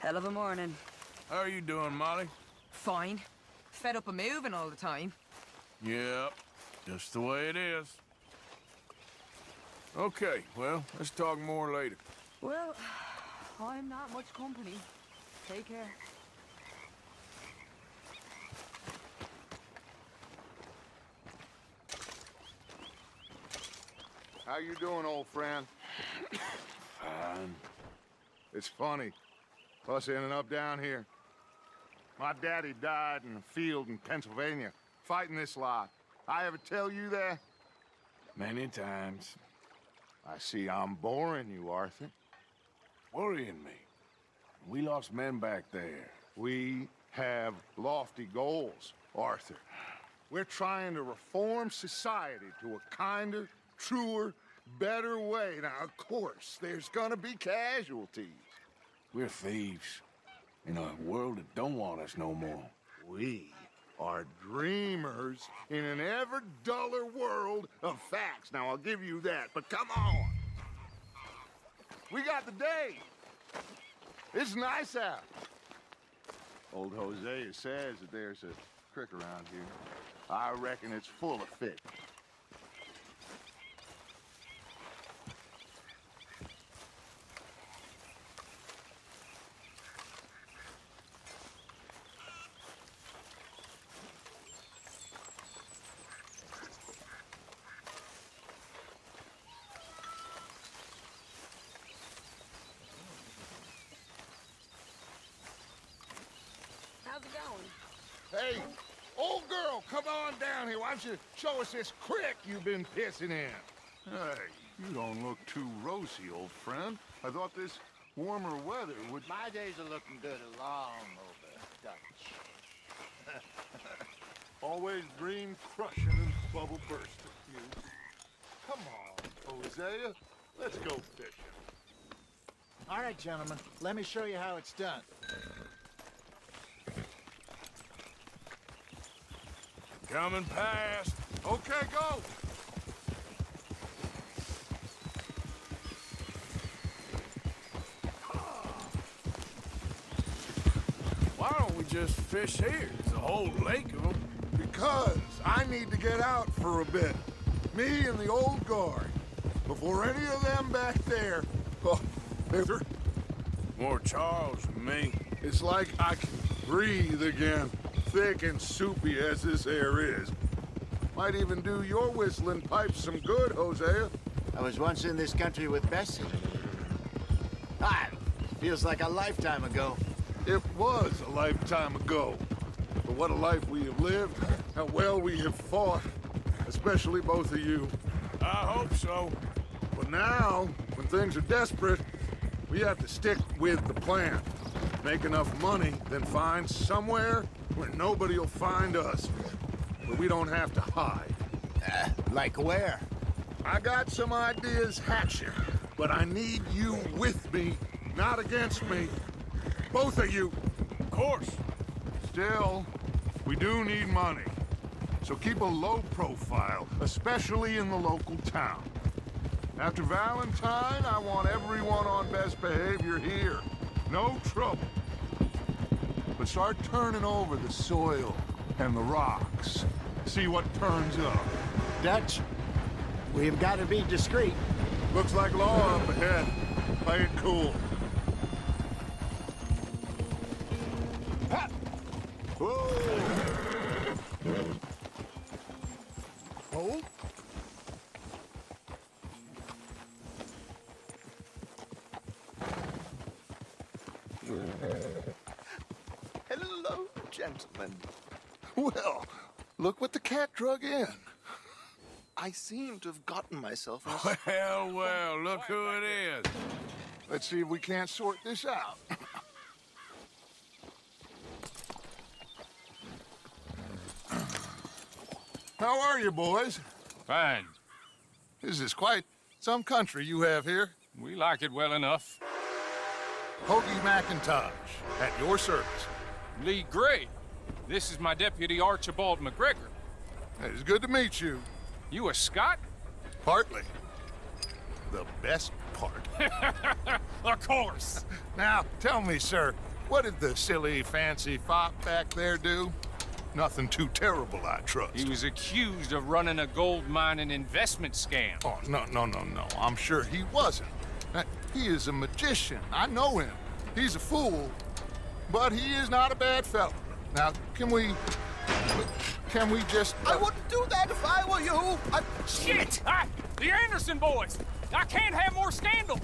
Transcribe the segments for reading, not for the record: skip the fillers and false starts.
Hell of a morning. How are you doing, Molly? Fine. Fed up of moving all the time. Yep, just the way it is. Okay, well, let's talk more later. Well, I'm not much company. Take care. How you doing, old friend? Fine. It's funny, us ending up down here. My daddy died in a field in Pennsylvania, fighting this lot. I ever tell you that? Many times. I see I'm boring you, Arthur. Worrying me. We lost men back there. We have lofty goals, Arthur. We're trying to reform society to a kinder, truer, better way. Now, of course, there's gonna be casualties. We're thieves. In a world that don't want us no more. We are dreamers in an ever duller world of facts. Now, I'll give you that, but come on. We got the day. It's nice out. Old Hosea says that there's a creek around here. I reckon it's full of fish. How's it going? Hey, old girl, come on down here. Why don't you show us this creek you've been pissing in? Hey, you don't look too rosy, old friend. I thought this warmer weather would... My days are looking good along over Dutch. Always dream crushing and bubble bursting, you. Come on, Hosea. Let's go fishing. All right, gentlemen, let me show you how it's done. Coming past. Okay, go. Why don't we just fish here? There's a whole lake of them. Because I need to get out for a bit. Me and the old guard. Before any of them back there... Oh, they're... More Charles than me. It's like I can breathe again. Thick and soupy as this air is. Might even do your whistling pipes some good, Hosea. I was once in this country with Bessie. Feels like a lifetime ago. It was a lifetime ago. But what a life we have lived. How well we have fought. Especially both of you. I hope so. But now, when things are desperate, we have to stick with the plan. Make enough money, then find somewhere where nobody will find us. Where we don't have to hide. Like where? I got some ideas hatching, but I need you with me, not against me. Both of you. Of course. Still, we do need money. So keep a low profile, especially in the local town. After Valentine, I want everyone on best behavior here. No trouble. But start turning over the soil and the rocks. See what turns up. Dutch, we've got to be discreet. Looks like law up ahead. Play it cool. Ha! Whoa! Hold. Hello, gentlemen. Well, look what the cat drug in. I seem to have gotten myself in a... Well, well, look who it is. Let's see if we can't sort this out. How are you, boys? Fine. This is quite some country you have here. We like it well enough. Hoagie McIntosh, at your service. Lee Gray. This is my deputy Archibald McGregor. It's good to meet you. You a Scot? Partly. The best part. Of course. Now, tell me, sir, What did the silly, fancy fop back there do? Nothing too terrible, I trust. He was accused of running a gold mining investment scam. Oh, no. I'm sure he wasn't. He is a magician. I know him. He's a fool, but he is not a bad fellow. Now, can we just... I wouldn't do that if I were you. Shit! The Anderson boys! I can't have more scandal!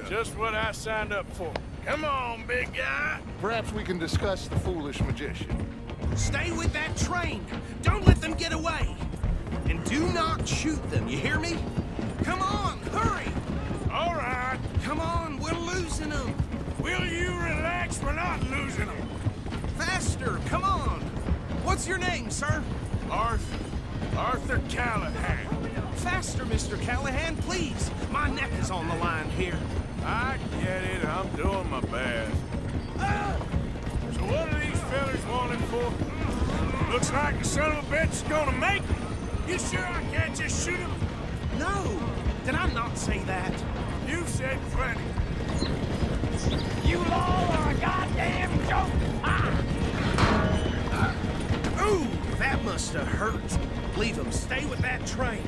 Just what I signed up for. Come on, big guy. Perhaps we can discuss the foolish magician. Stay with that train. Don't let them get away. And do not shoot them, you hear me? Come on, hurry. All right. Come on, we're losing them. Will you relax? We're not losing them. Faster, come on. What's your name, sir? Arthur Callahan. Faster, Mr. Callahan, please. My neck is on the line here. I get it. I'm doing my best. So what are these fellas wanting for? Looks like the son of a bitch is gonna make me. You sure I can't just shoot him? No, did I not say that? You've said plenty. You all are a goddamn joke! Ooh, that must have hurt. Leave him. Stay with that train.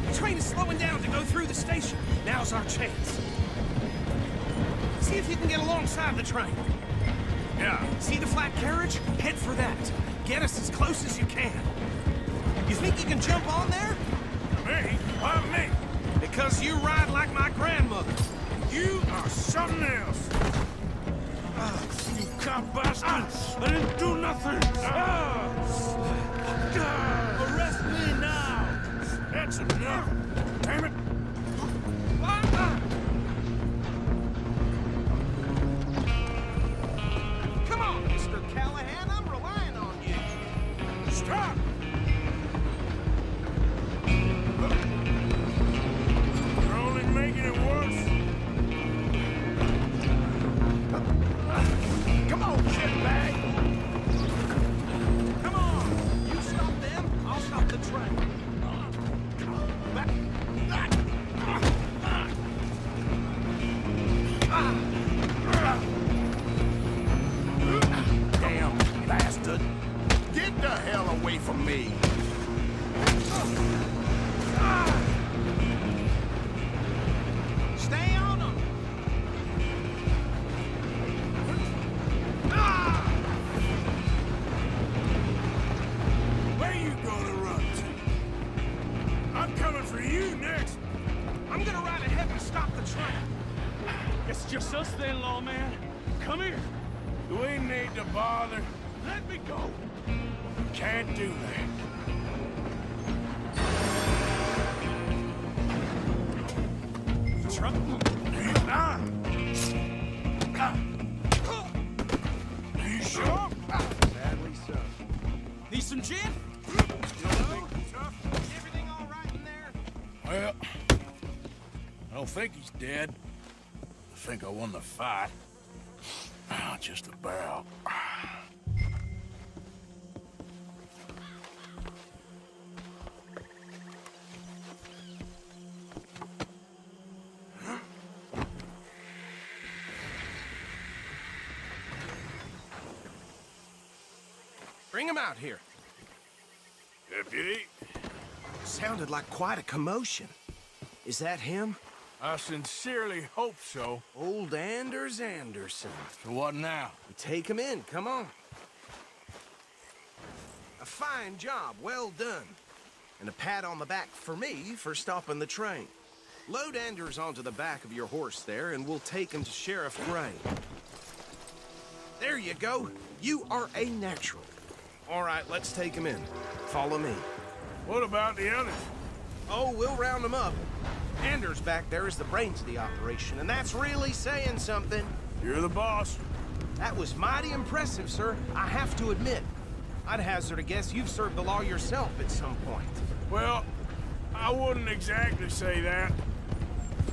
The train is slowing down to go through the station. Now's our chance. See if you can get alongside the train. Yeah. See the flat carriage? Head for that. Get us as close as you can. You think you can jump on there? Me? Why me? Because you ride like my grandmother. You are something else. You cop bastard! I didn't do nothing! Arrest me now! That's enough! Damn it! Come on, Mr. Callahan, I'm relying on you. Stop! You're only making it worse. Come on, shitbag! Come on! You stop them, I'll stop the train. Damn bastard! Get the hell away from me! Stay on them! Where you gonna run to? I'm coming for you next! I'm gonna ride ahead and stop the train. It's just us then, lawman. Come here. Do we need to bother? Let me go! Can't do that. Truck. Are you sure? Sadly so. Need some gin? Everything all right in there? Well, I don't think he's dead. I think I won the fight. Just about. Bring him out here. Deputy, Sounded like quite a commotion. Is that him? I sincerely hope so. Old Anders Anderson. So what now? Take him in, come on. A fine job, well done. And a pat on the back for me for stopping the train. Load Anders onto the back of your horse there, and we'll take him to Sheriff Gray. There you go. You are a natural. All right, let's take him in. Follow me. What about the others? Oh, we'll round them up. Anders back there is the brains of the operation, and that's really saying something. You're the boss. That was mighty impressive, sir. I have to admit. I'd hazard a guess you've served the law yourself at some point. Well, I wouldn't exactly say that.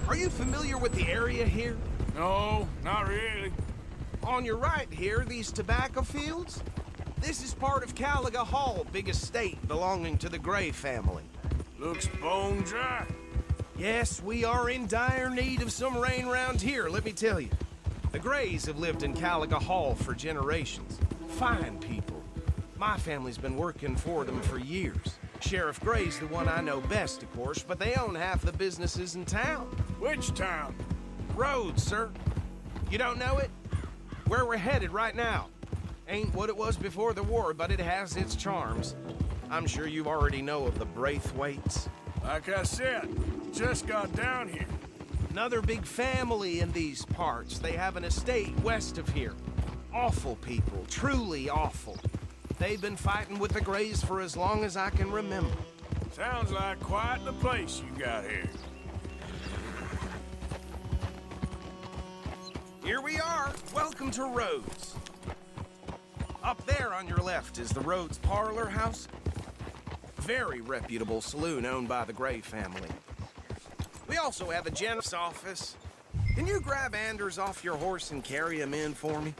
Are you familiar with the area here? No, not really. On your right here, these tobacco fields? This is part of Caliga Hall, big estate belonging to the Gray family. Looks bone dry. Yes, we are in dire need of some rain round here, let me tell you. The Grays have lived in Caliga Hall for generations. Fine people. My family's been working for them for years. Sheriff Gray's the one I know best, of course, but they own half the businesses in town. Which town? Rhodes, sir. You don't know it? Where we're headed right now. Ain't what it was before the war, but it has its charms. I'm sure you already know of the Braithwaites. Like I said, just got down here. Another big family in these parts. They have an estate west of here. Awful people, truly awful. They've been fighting with the Grays for as long as I can remember. Sounds like quite the place you got here. Here we are. Welcome to Rhodes. Up there on your left is the Rhodes Parlor House. Very reputable saloon owned by the Gray family. We also have a general's office. Can you grab Anders off your horse and carry him in for me?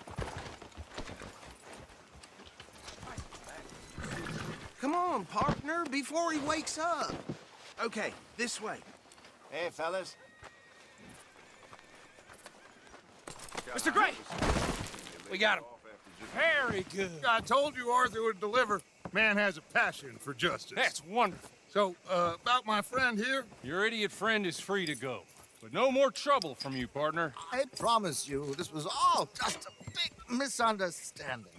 Come on, partner, before he wakes up. Okay, this way. Hey, fellas. Mr. Gray! We got him. Very good. I told you Arthur would deliver. Man has a passion for justice. That's wonderful. So, about my friend here? Your idiot friend is free to go. But no more trouble from you, partner. I promise you, this was all just a big misunderstanding.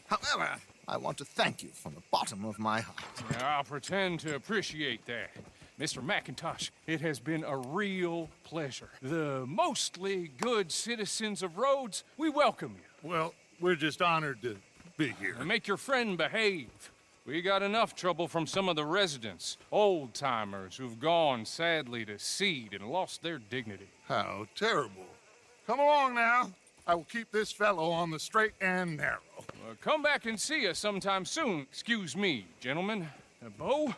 However, I want to thank you from the bottom of my heart. I'll pretend to appreciate that. Mr. McIntosh, it has been a real pleasure. The mostly good citizens of Rhodes, we welcome you. Well, we're just honored to be here. And make your friend behave. We got enough trouble from some of the residents, old-timers who've gone, sadly, to seed and lost their dignity. How terrible. Come along now. I will keep this fellow on the straight and narrow. Come back and see us sometime soon. Excuse me, gentlemen. Bo,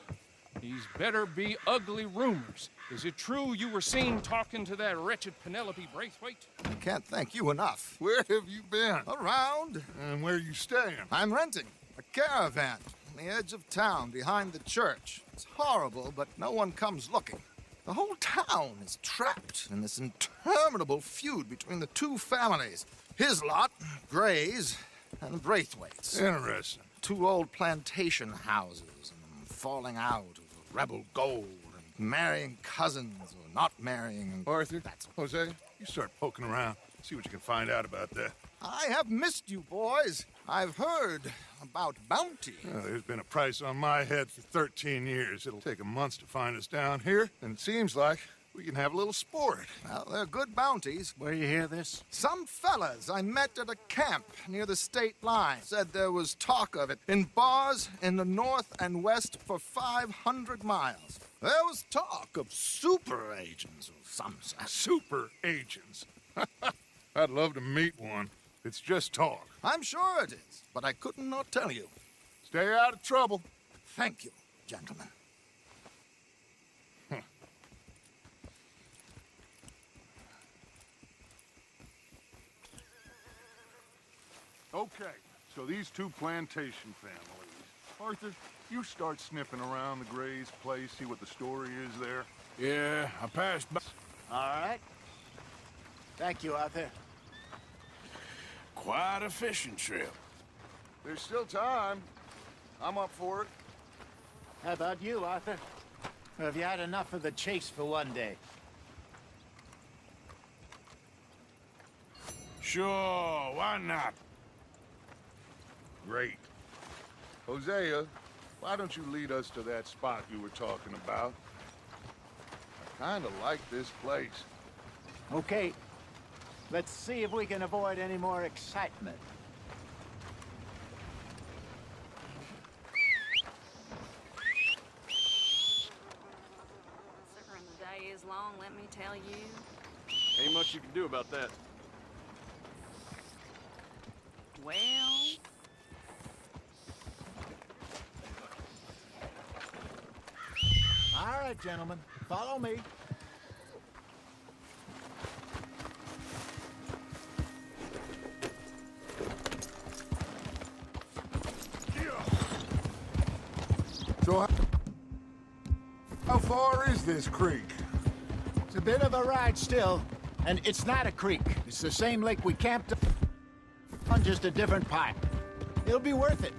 these better be ugly rumors. Is it true you were seen talking to that wretched Penelope Braithwaite? I can't thank you enough. Where have you been? Around, And where you staying? I'm renting a caravan on the edge of town behind the church. It's horrible, but no one comes looking. The whole town is trapped in this interminable feud between the two families. His lot, Grays, and Braithwaite's. Interesting. Two old plantation houses and falling out of rebel gold and marrying cousins or not marrying. Arthur, That's Jose, you start poking around. See what you can find out about that. I have missed you, boys. I've heard about bounty. There's been a price on my head for 13 years. It'll take a month to find us down here, and it seems like we can have a little sport. Well, they're good bounties. Where you hear this? Some fellas I met at a camp near the state line said there was talk of it in bars in the north and west for 500 miles. There was talk of super agents of some sort. Super agents. I'd love to meet one. It's just talk. I'm sure it is, but I couldn't not tell you. Stay out of trouble. Thank you, gentlemen. Okay, so these two plantation families. Arthur, you start sniffing around the Gray's place, see what the story is there. Yeah, I passed by. All right. Thank you, Arthur. Quite a fishing trip. There's still time. I'm up for it. How about you, Arthur? Or have you had enough of the chase for one day? Sure, why not? Great. Hosea, why don't you lead us to that spot you were talking about? I kinda like this place. Okay. Let's see if we can avoid any more excitement. Sucker in the day is long, let me tell you. Ain't much you can do about that. Well, All right, gentlemen. Follow me. So, how far is this creek? It's a bit of a ride still, And it's not a creek. It's the same lake we camped on, just a different pipe. It'll be worth it.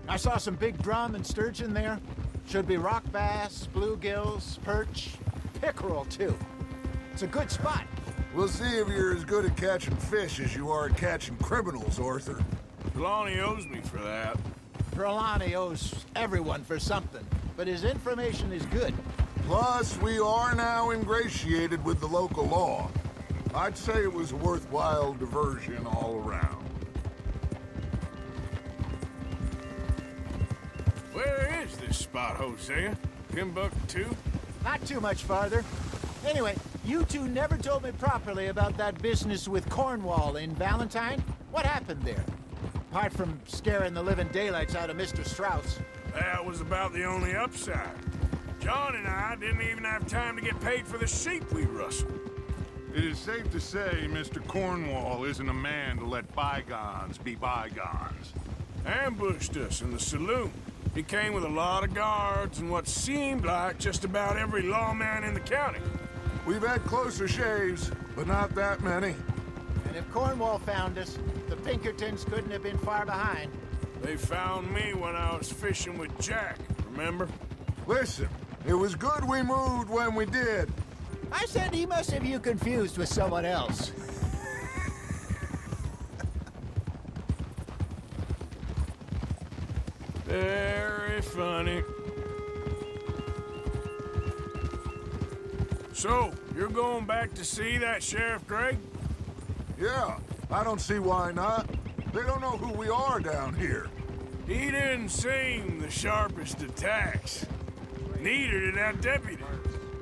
I saw some big drum and sturgeon there. Should be rock bass, bluegills, perch, pickerel, too. It's a good spot. We'll see if you're as good at catching fish as you are at catching criminals, Arthur. Lonnie owes me for that. Trelawney owes everyone for something, but his information is good. Plus, we are now ingratiated with the local law. I'd say it was a worthwhile diversion all around. Where is this spot, Hosea? Timbuktu? Not too much farther. Anyway, you two never told me properly about that business with Cornwall in Valentine. What happened there? Apart from scaring the living daylights out of Mr. Strauss. That was about the only upside. John and I didn't even have time to get paid for the sheep we rustled. It is safe to say Mr. Cornwall isn't a man to let bygones be bygones. Ambushed us in the saloon. He came with a lot of guards and what seemed like just about every lawman in the county. We've had closer shaves, but not that many. And if Cornwall found us, the Pinkertons couldn't have been far behind. They found me when I was fishing with Jack, remember? Listen, it was good we moved when we did. I said he must have you confused with someone else. Very funny. So, you're going back to see that Sheriff Gregg? Yeah, I don't see why not. They don't know who we are down here. He didn't seem the sharpest attacks. Neither did that deputy.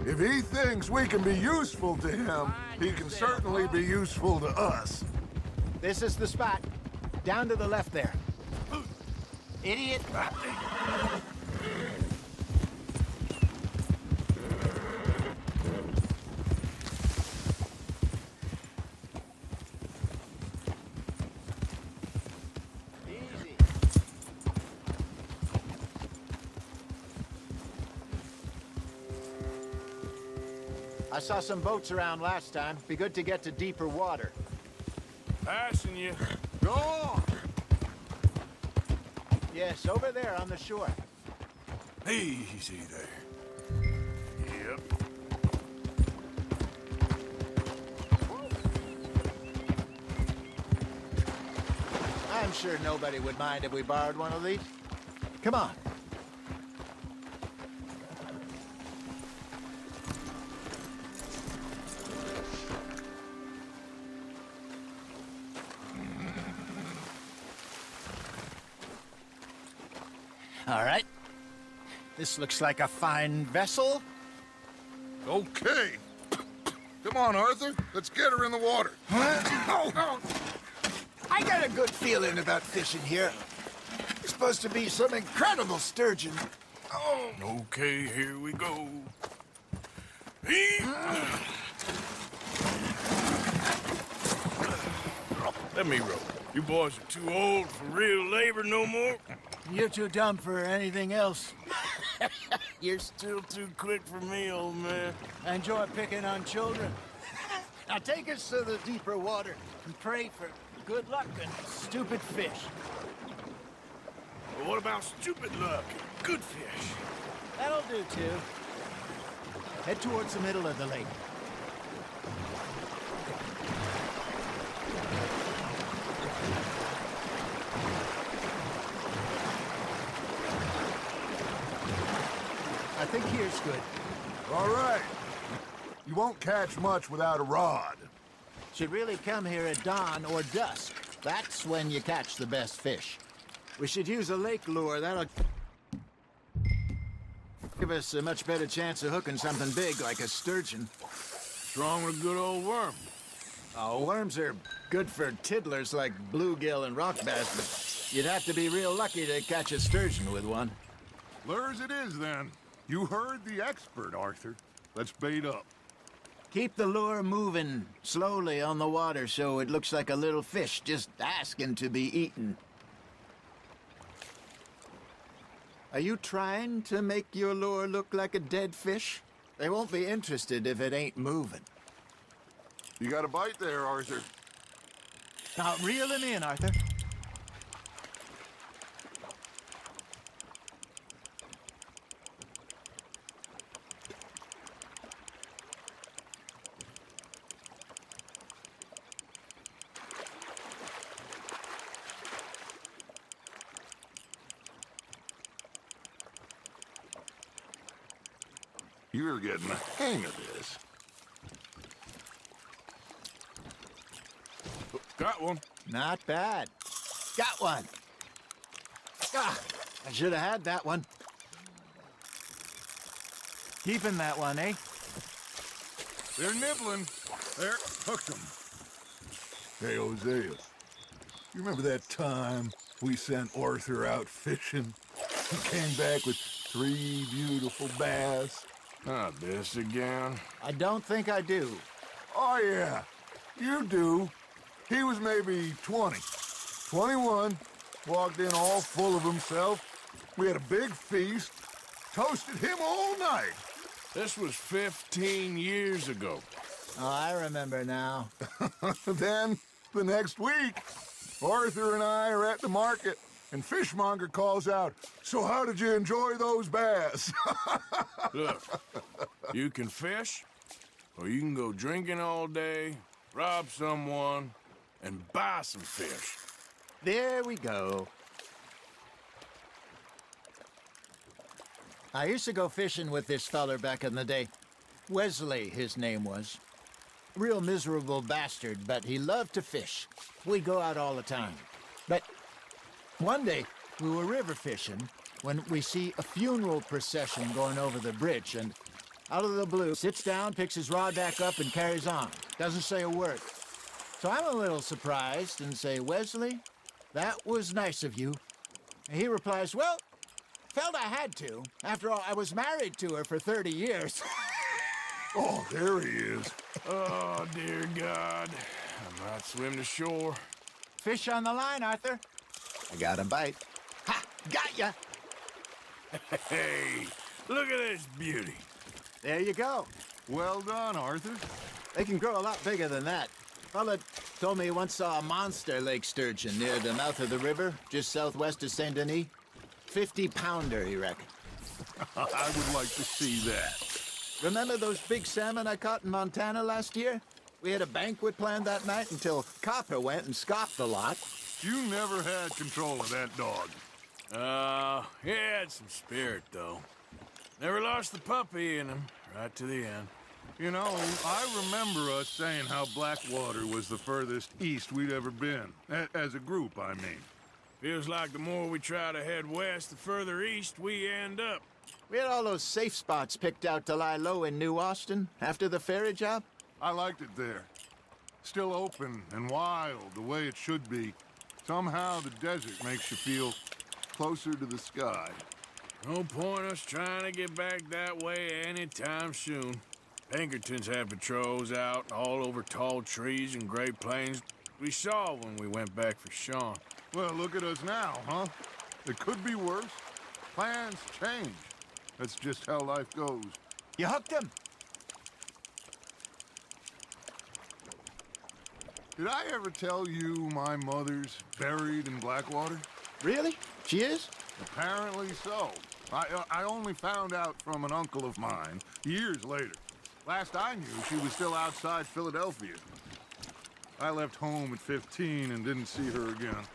If he thinks we can be useful to him, he can certainly be useful to us. This is the spot. Down to the left there. Idiot! Easy. I saw some boats around last time. Be good to get to deeper water. Passing you. Go on! Yes, over there on the shore. Easy there. Yep. I'm sure nobody would mind if we borrowed one of these. Come on. All right. This looks like a fine vessel. Okay. Come on, Arthur. Let's get her in the water. I got a good feeling about fishing here. It's supposed to be some incredible sturgeon. Oh, Okay, here we go. Let me row. You boys are too old for real labor no more. You're too dumb for anything else. You're still too quick for me, old man. I enjoy picking on children. Now take us to the deeper water and pray for good luck and stupid fish. But what about stupid luck and good fish? That'll do, too. Head towards the middle of the lake. I think here's good. all right. You won't catch much without a rod. Should really come here at dawn or dusk. That's when you catch the best fish. We should use a lake lure. That'll give us a much better chance of hooking something big like a sturgeon. Strong with a good old worm. Oh, worms are good for tiddlers like bluegill and rock bass, but you'd have to be real lucky to catch a sturgeon with one. Lures it is, then. You heard the expert, Arthur. Let's bait up. Keep the lure moving slowly on the water so it looks like a little fish just asking to be eaten. Are you trying to make your lure look like a dead fish? They won't be interested if it ain't moving. You got a bite there, Arthur. Now, reel him in, Arthur. You're getting the hang of this. Got one. Not bad. Got one. Ah, I should have had that one. Keeping that one, eh? They're nibbling. There, hooked 'em. Hey, Hosea. You remember that time we sent Arthur out fishing? He came back with 3 beautiful bass. Not this again. I don't think I do. Oh, yeah. You do. He was maybe 20. 21. Walked in all full of himself. We had a big feast. Toasted him all night. This was 15 years ago. Oh, I remember now. Then, the next week, Arthur and I are at the market, and Fishmonger calls out, "So how did you enjoy those bass?" Look, you can fish, or you can go drinking all day, rob someone, and buy some fish. There we go. I used to go fishing with this feller back in the day. Wesley, his name was. Real miserable bastard, but he loved to fish. We'd go out all the time. But one day, we were river fishing when we see a funeral procession going over the bridge, and out of the blue, sits down, picks his rod back up, and carries on. Doesn't say a word. So I'm a little surprised and say, "Wesley, that was nice of you." And he replies, "Well, felt I had to. After all, I was married to her for 30 years. Oh, there he is. Oh, dear God. I might swim to shore. Fish on the line, Arthur. I got a bite. Ha! Got ya! Hey, look at this beauty. There you go. Well done, Arthur. They can grow a lot bigger than that. Fella told me he once saw a monster lake sturgeon near the mouth of the river, just southwest of Saint Denis. 50-pounder, he reckoned. I would like to see that. Remember those big salmon I caught in Montana last year? We had a banquet planned that night until Copper went and scoffed the lot. You never had control of that dog. He had some spirit, though. Never lost the puppy in him, right to the end. You know, I remember us saying how Blackwater was the furthest east we'd ever been. As a group, I mean. Feels like the more we try to head west, the further east we end up. We had all those safe spots picked out to lie low in New Austin after the ferry job. I liked it there. Still open and wild, the way it should be. Somehow the desert makes you feel closer to the sky. No point us trying to get back that way anytime soon. Pinkertons had patrols out all over tall trees and Great Plains. We saw when we went back for Sean. Well, look at us now, huh? It could be worse. Plans change. That's just how life goes. You hooked him. Did I ever tell you my mother's buried in Blackwater? Really? She is? Apparently so. I only found out from an uncle of mine years later. Last I knew, she was still outside Philadelphia. I left home at 15 and didn't see her again.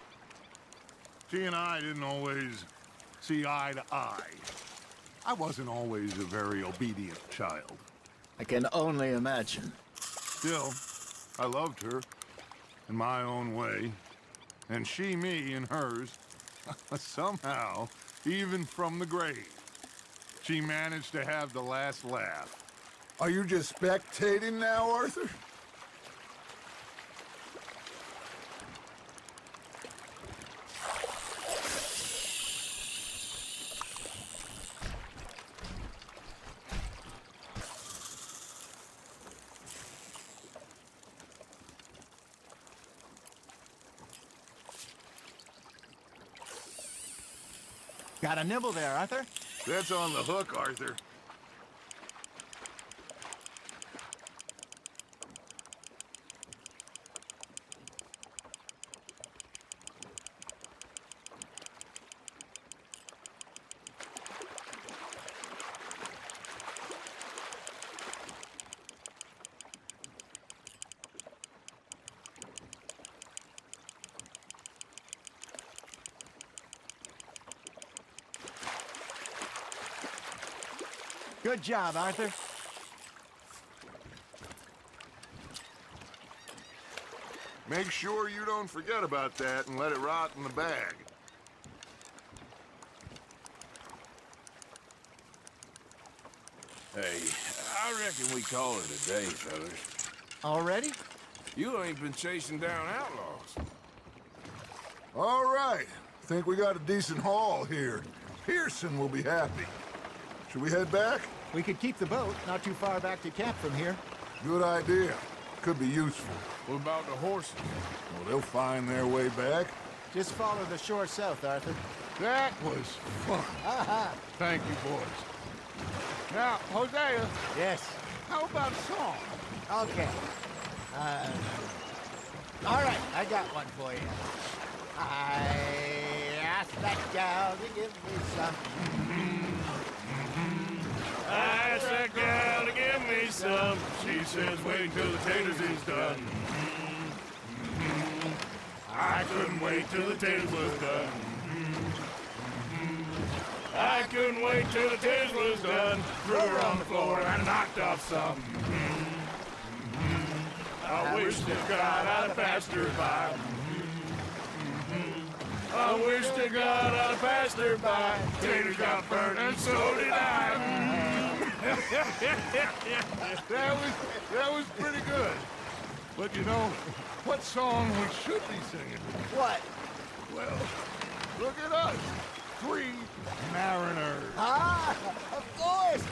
She and I didn't always see eye to eye. I wasn't always a very obedient child. I can only imagine. Still, I loved her in my own way, and she me in hers. Somehow, even from the grave, she managed to have the last laugh. Are you just spectating now, Arthur? Got a nibble there, Arthur. That's on the hook, Arthur. Good job, Arthur. Make sure you don't forget about that and let it rot in the bag. Hey, I reckon we call it a day, fellas. Already? You ain't been chasing down outlaws. All right. Think we got a decent haul here. Pearson will be happy. Should we head back? We could keep the boat not too far back to camp from here. Good idea. Could be useful. What about the horses? Well, they'll find their way back. Just follow the shore south, Arthur. That was fun. Thank you, boys. Now, Hosea, Yes. how about a song? Okay. All right, I got one for you. I asked that gal to give me some. I asked that gal to give me some. She says, wait till the taters is done. I couldn't wait till the taters was done. I couldn't wait till the taters was done. Threw her on the floor and knocked off some. I wish to God I'd passed her by. I wish to God I'd passed her by. Taters got burned and so did I. That was pretty good. But you know, what song we should be singing? What? Well, look at us. 3 mariners. Ah, of course.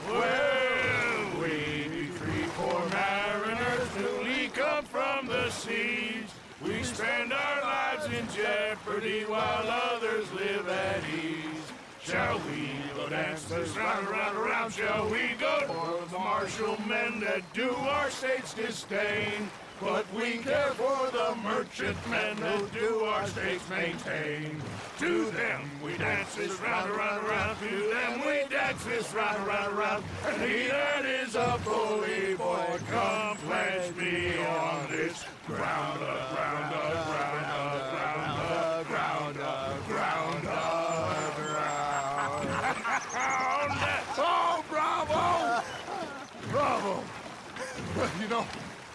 Well, we be 3 poor mariners newly come from the seas. We spend our lives in jeopardy while others live at ease. Shall we go dance this round, around, around? Shall we go for the martial men that do our state's disdain? But we care for the merchantmen that do our states maintain. To them we dance this round, around, around. To them we dance this round, around, around. And he that is a bully boy, come pledge me on this ground up, ground up, ground up, ground up, ground up, ground up, ground up. Oh, bravo! Bravo! Well, you know,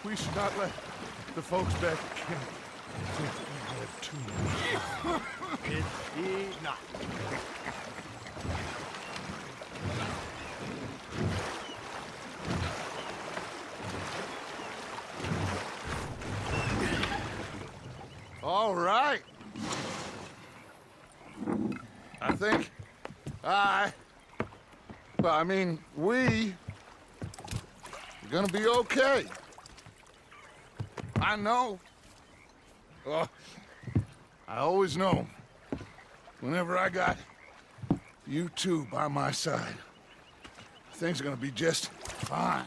we should not let the folks back at camp think we had too much. Indeed not. All right. I think we're gonna be okay. I know. Oh, I always know. Whenever I got you two by my side, things are gonna be just fine.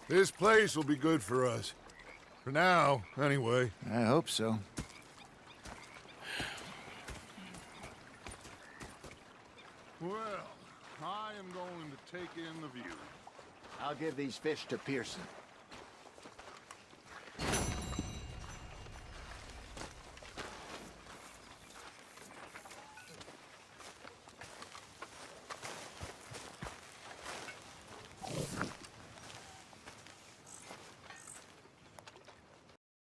This place will be good for us. For now, anyway. I hope so. Well, I am going to take in the view. I'll give these fish to Pearson.